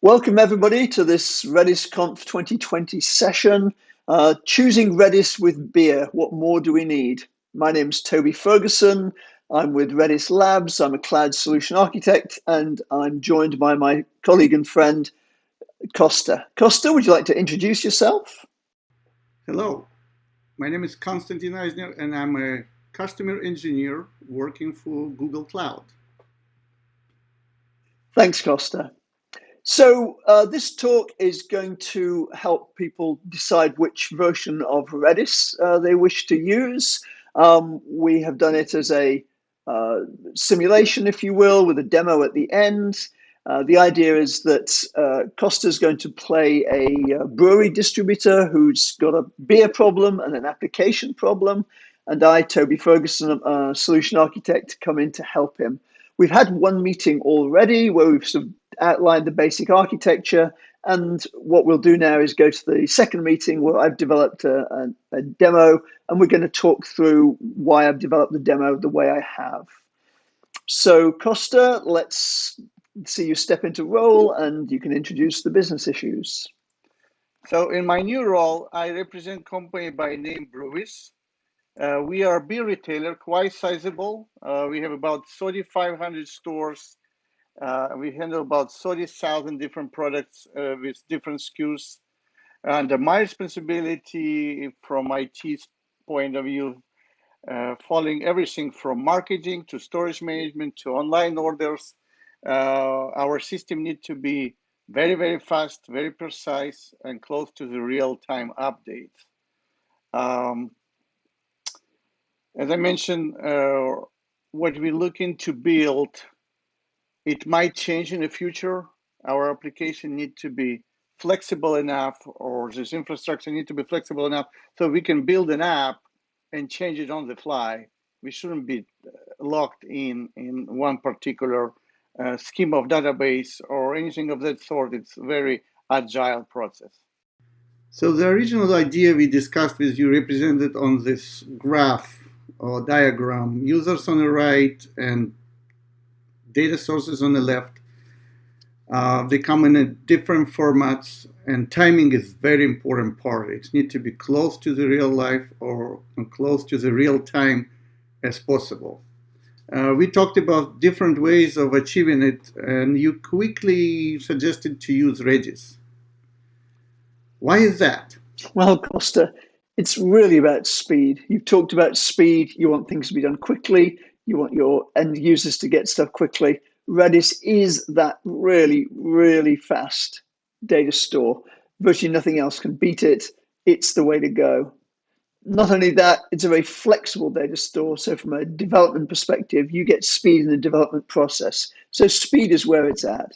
Welcome everybody to this RedisConf 2020 session, choosing Redis with beer. What more do we need? My name's Toby Ferguson. I'm with Redis Labs. I'm a cloud solution architect, and I'm joined by my colleague and friend, Costa. Costa, would you like to introduce yourself? Hello, my name is Constantin Eizner, and I'm a customer engineer working for Google Cloud. Thanks, Costa. So this talk is going to help people decide which version of Redis they wish to use. We have done it as a simulation, if you will, with a demo at the end. The idea is that Costa is going to play a brewery distributor who's got a beer problem and an application problem, and I, Toby Ferguson, a solution architect, come in to help him. We've had one meeting already where we've sort of outlined the basic architecture, and what we'll do now is go to the second meeting where I've developed a demo, and we're going to talk through why I've developed the demo the way I have. So Costa, let's see you step into role and you can introduce the business issues. So in my new role, I represent a company by name Brewis. We are a beer retailer, quite sizable. We have about 3,500 stores. We handle about 30,000 different products with different SKUs. And my responsibility from IT's point of view, following everything from marketing to storage management to online orders. Our system needs to be very, very fast, very precise, and close to the real-time updates. As I mentioned, what we're looking to build, it might change in the future. Our application need to be flexible enough, or this infrastructure need to be flexible enough so we can build an app and change it on the fly. We shouldn't be locked in one particular scheme of database or anything of that sort. It's a very agile process. So the original idea we discussed with you represented on this graph or diagram, users on the right and data sources on the left. They come in different formats, and timing is very important part. It needs to be close to the real life or close to the real time as possible. We talked about different ways of achieving it, and you quickly suggested to use Redis. Why is that? Well, Costa, it's really about speed. You've talked about speed. You want things to be done quickly. You want your end users to get stuff quickly. Redis is that really, really fast data store. Virtually nothing else can beat it. It's the way to go. Not only that, it's a very flexible data store. So from a development perspective, you get speed in the development process. So speed is where it's at.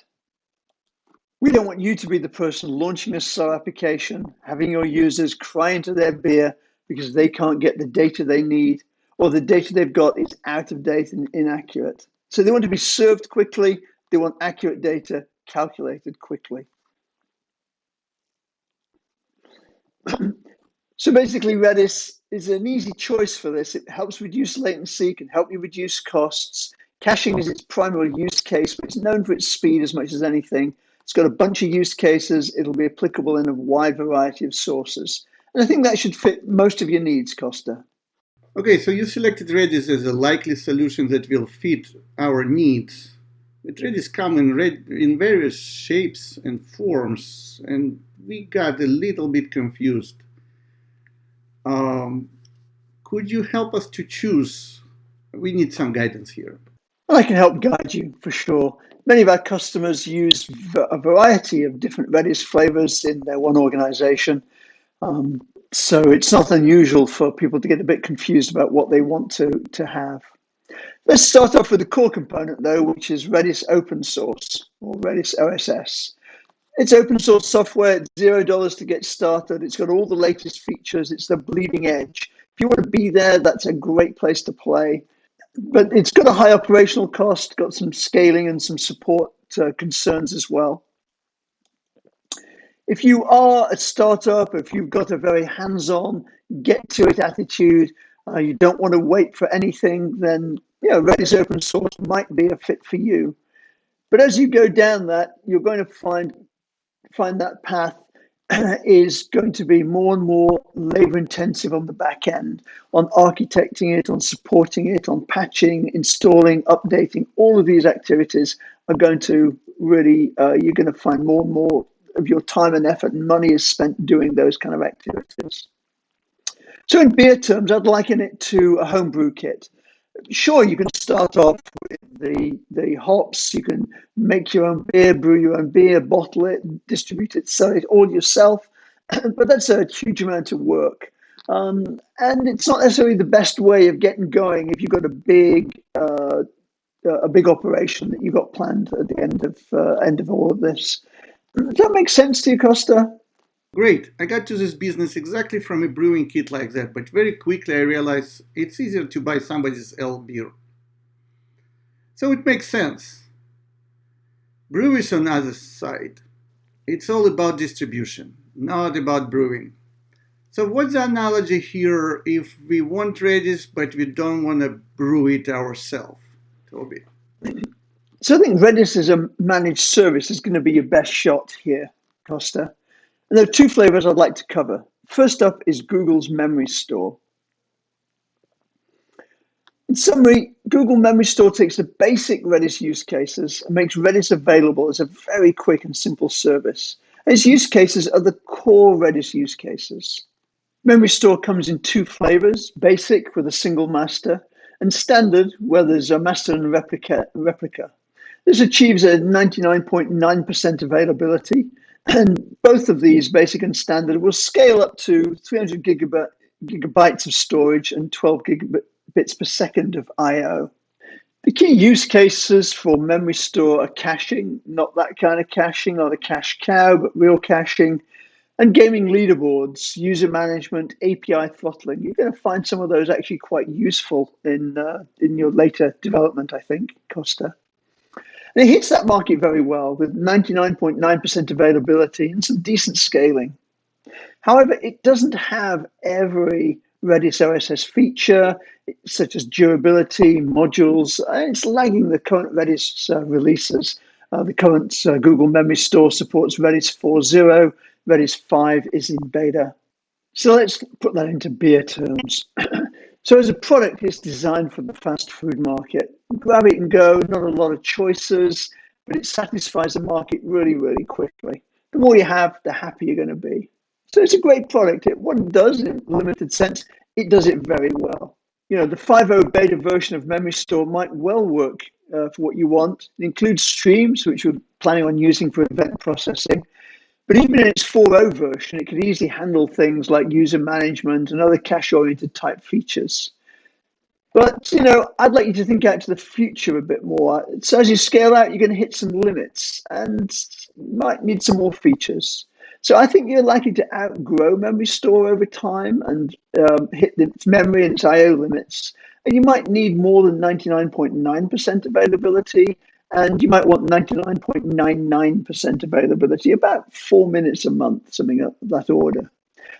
We don't want you to be the person launching a slow application, having your users cry into their beer because they can't get the data they need, or the data they've got is out of date and inaccurate. So they want to be served quickly. They want accurate data calculated quickly. So basically, Redis is an easy choice for this. It helps reduce latency, can help you reduce costs. Caching is its primary use case, but it's known for its speed as much as anything. It's got a bunch of use cases. It'll be applicable in a wide variety of sources. And I think that should fit most of your needs, Costa. Okay, so you selected Redis as a likely solution that will fit our needs. But Redis come in various shapes and forms, and we got a little bit confused. Could you help us to choose? We need some guidance here. Well, I can help guide you for sure. Many of our customers use a variety of different Redis flavors in their one organization. So it's not unusual for people to get a bit confused about what they want to have. Let's start off with the core component, though, which is Redis open source, or Redis OSS. It's open source software, it's $0 to get started. It's got all the latest features. It's the bleeding edge. If you want to be there, that's a great place to play. But it's got a high operational cost, got some scaling and some support concerns as well. If you are a startup, if you've got a very hands-on, get-to-it attitude, you don't want to wait for anything, then Redis open source might be a fit for you. But as you go down that, you're going to find find that path is going to be more and more labor intensive on the back end, on architecting it, on supporting it, on patching, installing, updating. All of these activities are going to really, you're going to find more and more of your time and effort and money is spent doing those kind of activities. So in beer terms, I'd liken it to a homebrew kit. Sure, you can start off with the hops. You can make your own beer, brew your own beer, bottle it, distribute it, sell it all yourself. But that's a huge amount of work, and it's not necessarily the best way of getting going if you've got a big operation that you've got planned at the end of all of this. Does that make sense to you, Costa? Great. I got to this business exactly from a brewing kit like that, but very quickly I realized it's easier to buy somebody's L beer. So it makes sense. Brew is on the other side. It's all about distribution, not about brewing. So what's the analogy here if we want Redis but we don't want to brew it ourselves, Toby? So I think Redis as a managed service is going to be your best shot here, Costa. And there are two flavors I'd like to cover. First up is Google's MemoryStore. In summary, Google MemoryStore takes the basic Redis use cases and makes Redis available as a very quick and simple service. And its use cases are the core Redis use cases. MemoryStore comes in two flavors, basic with a single master, and standard where there's a master and replica. This achieves a 99.9% availability, and both of these, basic and standard, will scale up to 300 gigabytes of storage and 12 gigabits per second of I/O. The key use cases for MemoryStore are caching, not that kind of caching, not a cache cow, but real caching, and gaming leaderboards, user management, API throttling. You're going to find some of those actually quite useful in your later development, I think, Costa. And it hits that market very well with 99.9% availability and some decent scaling. However, it doesn't have every Redis OSS feature, such as durability, modules. It's lagging the current Redis releases. The current Google MemoryStore supports Redis 4.0. Redis 5 is in beta. So let's put that into beer terms. So as a product, it's designed for the fast food market. Grab it and go, not a lot of choices, but it satisfies the market really, really quickly. The more you have, the happier you're going to be. So it's a great product. What it does in a limited sense, it does it very well. You know, the 5.0 beta version of MemoryStore might well work for what you want. It includes streams, which we're planning on using for event processing. But even in its 4.0 version, it could easily handle things like user management and other cache-oriented type features. But, you know, I'd like you to think out to the future a bit more. So as you scale out, you're going to hit some limits and might need some more features. So I think you're likely to outgrow MemoryStore over time and hit its memory and its I/O limits. And you might need more than 99.9% availability. And you might want 99.99% availability, about 4 minutes a month, something of that order.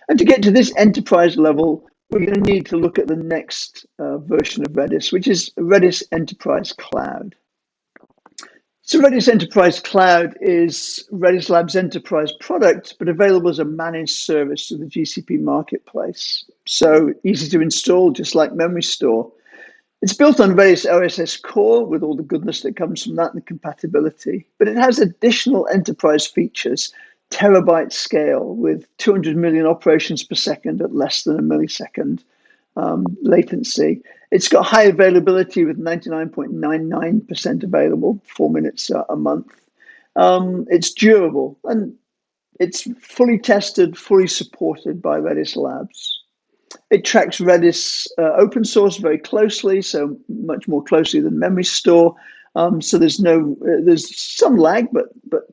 And to get to this enterprise level, we're going to need to look at the next version of Redis, which is Redis Enterprise Cloud. So Redis Enterprise Cloud is Redis Labs' enterprise product, but available as a managed service to the GCP marketplace. So easy to install, just like MemoryStore. It's built on Redis OSS core with all the goodness that comes from that and the compatibility, but it has additional enterprise features, terabyte scale with 200 million operations per second at less than a millisecond latency. It's got high availability with 99.99% available, 4 minutes a month. It's durable and it's fully tested, fully supported by Redis Labs. It tracks Redis open source very closely, so much more closely than MemoryStore. So there's some lag, but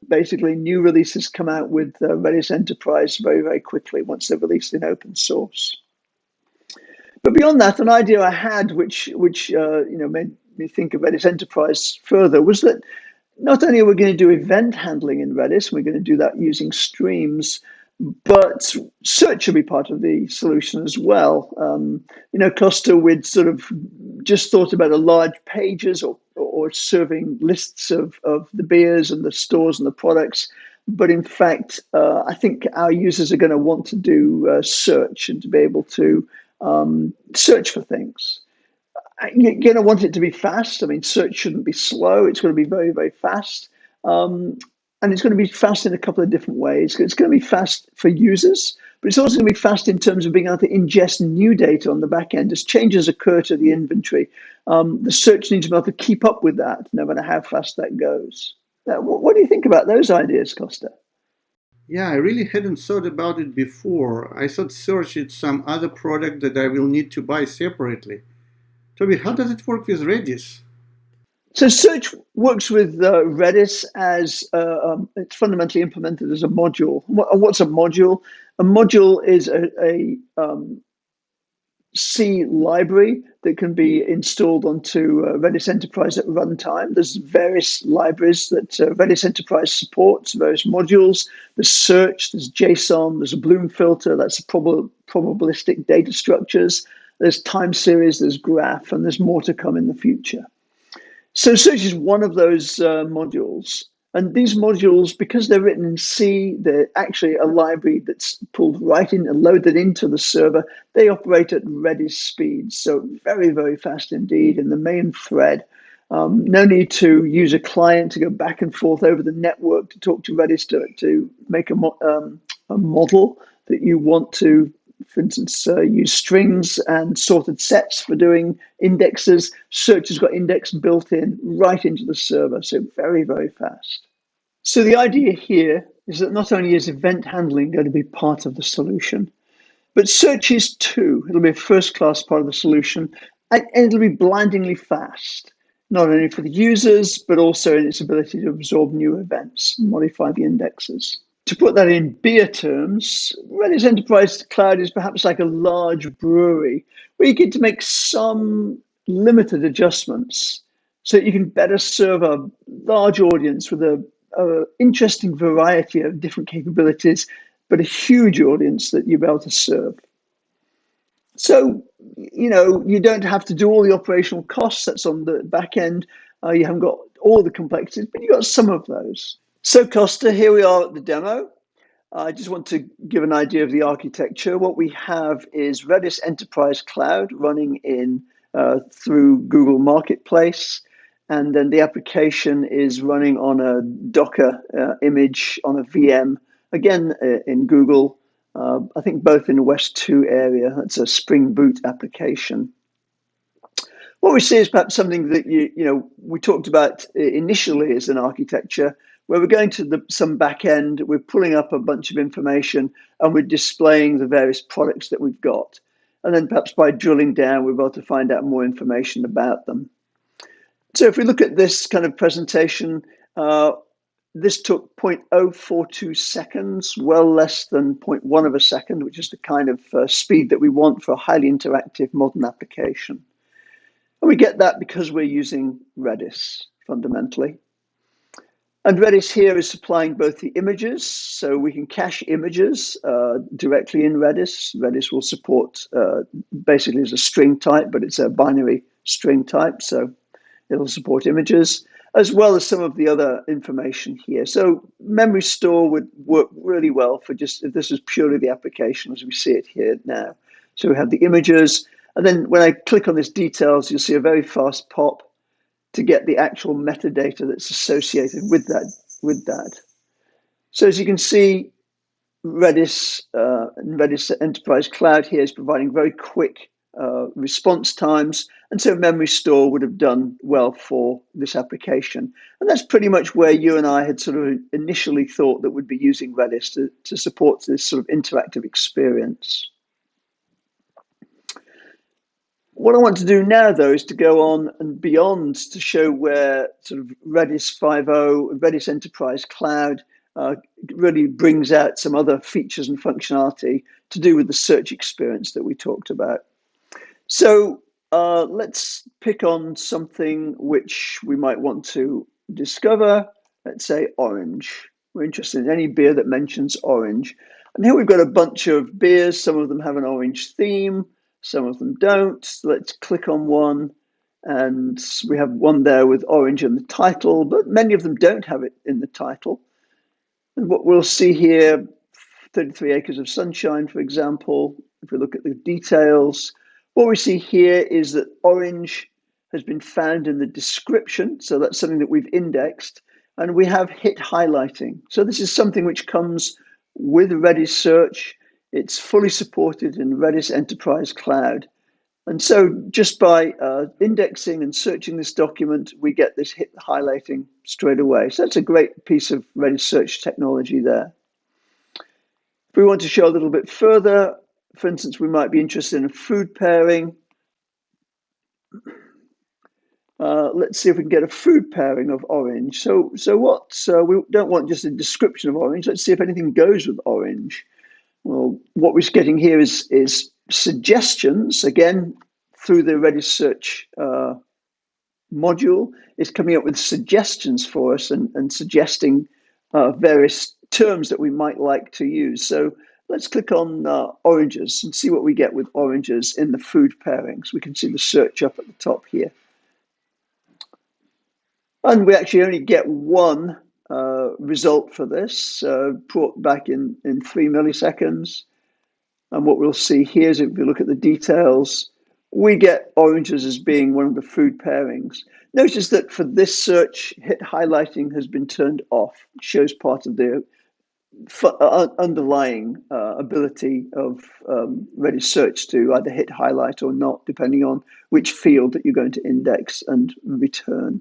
basically new releases come out with Redis Enterprise very, very quickly once they're released in open source. But beyond that, an idea I had, which made me think of Redis Enterprise further, was that not only are we going to do event handling in Redis, we're going to do that using streams, but search will be part of the solution as well. Costa, we'd sort of just thought about a large pages or serving lists of the beers and the stores and the products. But in fact, I think our users are going to want to do search and to be able to search for things. You're going to want it to be fast. I mean, search shouldn't be slow. It's going to be very, very fast. And it's going to be fast in a couple of different ways. It's going to be fast for users, but it's also going to be fast in terms of being able to ingest new data on the back end. As changes occur to the inventory, the search needs to be able to keep up with that, no matter how fast that goes. What do you think about those ideas, Costa? Yeah, I really hadn't thought about it before. I thought search is some other product that I will need to buy separately. Toby, how does it work with Redis? So search works with Redis as it's fundamentally implemented as a module. What's a module? A module is a C library that can be installed onto Redis Enterprise at runtime. There's various libraries that Redis Enterprise supports, various modules. There's search, there's JSON, there's a Bloom filter, that's probabilistic data structures. There's time series, there's graph, and there's more to come in the future. So search is one of those modules. And these modules, because they're written in C, they're actually a library that's pulled right in and loaded into the server. They operate at Redis speed, so very, very fast indeed in the main thread. No need to use a client to go back and forth over the network to talk to Redis to make a model that you want to, for instance, use strings and sorted sets for doing indexes. Search has got index built in right into the server, so very, very fast. So the idea here is that not only is event handling going to be part of the solution, but search is too. It'll be a first-class part of the solution, and it'll be blindingly fast, not only for the users, but also in its ability to absorb new events, modify the indexes. To put that in beer terms, Redis Enterprise Cloud is perhaps like a large brewery where you get to make some limited adjustments so that you can better serve a large audience with a interesting variety of different capabilities, but a huge audience that you'll be able to serve. So, you don't have to do all the operational costs that's on the back end. You haven't got all the complexities, but you've got some of those. So, Costa, here we are at the demo. I just want to give an idea of the architecture. What we have is Redis Enterprise Cloud running in through Google Marketplace, and then the application is running on a Docker image on a VM, again in Google. I think both in the West 2 area. That's a Spring Boot application. What we see is perhaps something that we talked about initially as an architecture, where we're going to some back end, we're pulling up a bunch of information, and we're displaying the various products that we've got. And then perhaps by drilling down, we're able to find out more information about them. So if we look at this kind of presentation, this took 0.042 seconds, well less than 0.1 of a second, which is the kind of speed that we want for a highly interactive modern application. And we get that because we're using Redis, fundamentally. And Redis here is supplying both the images, so we can cache images directly in Redis. Redis will support basically as a string type, but it's a binary string type, so it'll support images, as well as some of the other information here. So MemoryStore would work really well for just if this was purely the application as we see it here now. So we have the images, and then when I click on this details, you'll see a very fast pop to get the actual metadata that's associated with that. So as you can see, Redis Enterprise Cloud here is providing very quick response times, and so MemoryStore would have done well for this application. And that's pretty much where you and I had sort of initially thought that we'd be using Redis to support this sort of interactive experience. What I want to do now, though, is to go on and beyond to show where sort of Redis 5.0, Redis Enterprise Cloud really brings out some other features and functionality to do with the search experience that we talked about. So let's pick on something which we might want to discover. Let's say orange. We're interested in any beer that mentions orange. And here we've got a bunch of beers. Some of them have an orange theme. Some of them don't. So let's click on one. And we have one there with orange in the title, but many of them don't have it in the title. And what we'll see here, 33 acres of sunshine, for example, if we look at the details, what we see here is that orange has been found in the description. So that's something that we've indexed. And we have hit highlighting. So this is something which comes with Redis Search. It's fully supported in Redis Enterprise Cloud. And so just by indexing and searching this document, we get this hit highlighting straight away. So that's a great piece of Redis search technology there. If we want to show a little bit further, for instance, we might be interested in a food pairing. Let's see if we can get a food pairing of orange. So we don't want just a description of orange. Let's see if anything goes with orange. Well, what we're getting here is suggestions, again, through the Redis search module, is coming up with suggestions for us and suggesting various terms that we might like to use. So let's click on oranges and see what we get with oranges in the food pairings. We can see the search up at the top here. And we actually only get one result for this, brought back in 3 milliseconds. And what we'll see here is if we look at the details, we get oranges as being one of the food pairings. Notice that for this search, hit highlighting has been turned off. It shows part of the underlying ability of Redis search to either hit highlight or not, depending on which field that you're going to index and return.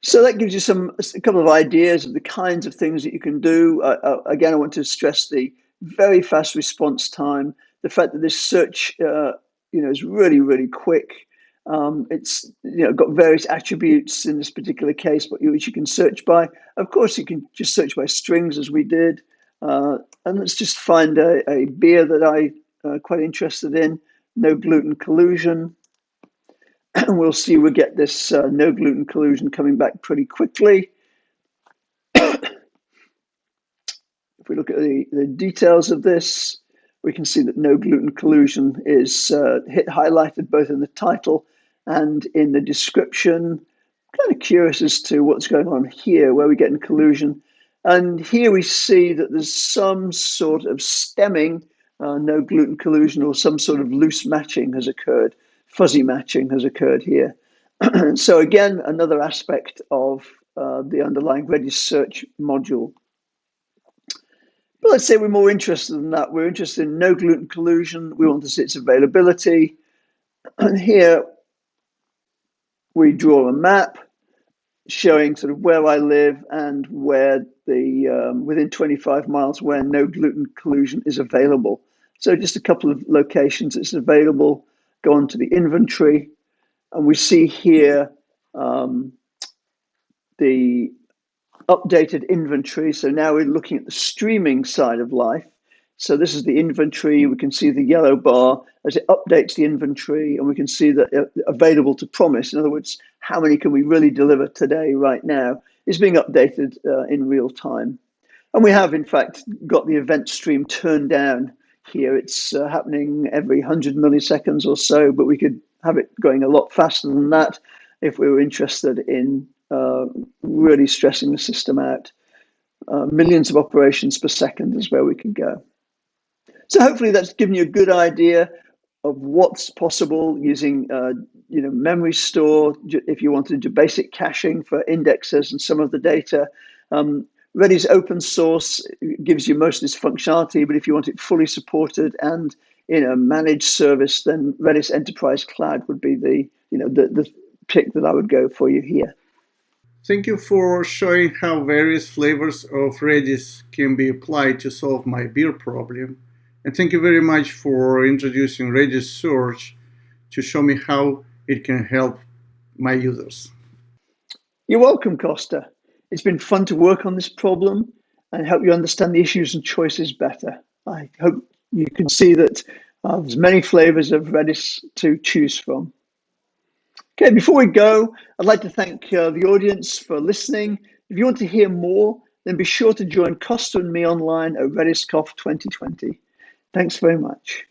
So that gives you a couple of ideas of the kinds of things that you can do. Again, I want to stress the very fast response time, the fact that this search, is really, really quick. It's got various attributes in this particular case, which you can search by. Of course, you can just search by strings as we did. And let's just find a beer that I'm quite interested in, no gluten collusion. And we'll see we get this no gluten collusion coming back pretty quickly. If we look at the details of this, we can see that no gluten collusion is hit highlighted both in the title and in the description. Kind of curious as to what's going on here, where we get in collusion. And here we see that there's some sort of stemming, no gluten collusion, or some sort of loose matching has occurred. Fuzzy matching has occurred here. So again, another aspect of the underlying Redis search module. But let's say we're more interested in that. We're interested in no gluten collusion. We want to see its availability. And here we draw a map showing sort of where I live and where within 25 miles where no gluten collusion is available. So just a couple of locations it's available. Go on to the inventory, and we see here the updated inventory. So now we're looking at the streaming side of life. So this is the inventory. We can see the yellow bar as it updates the inventory, and we can see that available to promise. In other words, how many can we really deliver today, right now, is being updated in real time. And we have, in fact, got the event stream turned down here. It's happening every 100 milliseconds or so, but we could have it going a lot faster than that if we were interested in really stressing the system out. Millions of operations per second is where we can go. So hopefully that's given you a good idea of what's possible using MemoryStore if you want to do basic caching for indexes and some of the data. Redis open source gives you most of this functionality, but if you want it fully supported and in a managed service, then Redis Enterprise Cloud would be the pick that I would go for you here. Thank you for showing how various flavors of Redis can be applied to solve my beer problem. And thank you very much for introducing Redis Search to show me how it can help my users. You're welcome, Costa. It's been fun to work on this problem and help you understand the issues and choices better. I hope you can see that there's many flavors of Redis to choose from. Okay, before we go, I'd like to thank the audience for listening. If you want to hear more, then be sure to join Costa and me online at RedisConf 2020. Thanks very much.